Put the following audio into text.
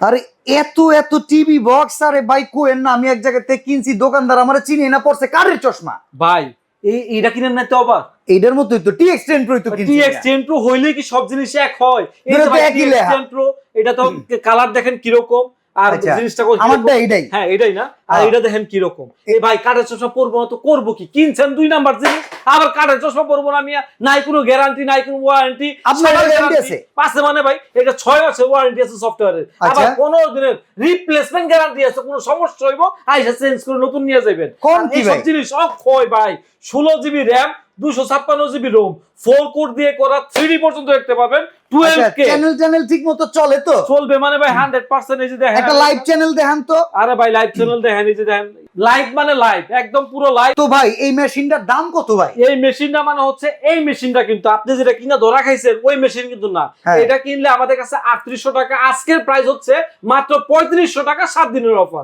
আরে এত এত টিভি বক্স, আরে ভাই কোয়েন না, আমি এক জায়গা থেকে কিনছি, দোকানদার আমার চিনি না, পড়ছে কারের চশমা ভাই এইটা কিনেন না তো অবাক। এইটার মতোই তো টি এক্স 10 প্রো তো কিনছি টিএক্স 10 প্রো হইলে কি সব জিনিস এক হয়? এই দুটো যে তো ভাই একই টিএক্স লেখা। 10 প্রো, এটা তো কালার দেখেন কিরকম, আর আচ্ছা, জিনিসটা কিরকম। আমারটা এইটাই। হ্যাঁ এটাই না, আর হ্যাঁ। এটা দেখেন কিরকম। এই ভাই কাঠের চশমা পরবো না তো করবো কি? কিনছেন 2 নাম্বার জিনিস, আবার কাঠের চশমা পরবো না মিয়া? নাই কোনো গ্যারান্টি, নাই কোনো ওয়ারেন্টি। আপনার গ্যারান্টি আছে? পাশে মানে ভাই এটা 6 মাসের ওয়ারেন্টি আছে সফটওয়্যারের, আবার আচ্ছা। 15 দিনের রিপ্লেসমেন্ট গ্যারান্টি আছে। কোনো সমস্যা হইবো আইসা চেঞ্জ করে নতুন নিয়ে যাবেন। কোন কি এই সব ভাই? জিনিস অক্ষয় ভাই। 16 GB RAM, 256 GB ROM, 4 core দিয়ে করা 3D পর্যন্ত দেখতে পাবেন। 12K চ্যানেল ঠিক মতো চলে তো? চলবে মানে ভাই 100%। এই যে দেখেন একটা লাইভ চ্যানেল দেখান তো। আরে ভাই লাইভ চ্যানেল দেখেন, এই যে দেখেন লাইভ মানে লাইভ, একদম পুরো লাইভ। তো ভাই এই মেশিনটার দাম কত ভাই? এই মেশিনটা মানে হচ্ছে, এই মেশিনটা কিন্তু আপনি যেটা কিনা ধরা খাইছেন ওই মেশিন কিন্তু না। হ্যাঁ। এটা কিনলে আমাদের কাছে 3800 টাকা, আজকের প্রাইস হচ্ছে মাত্র 3500 টাকা, 7 দিনের অফার।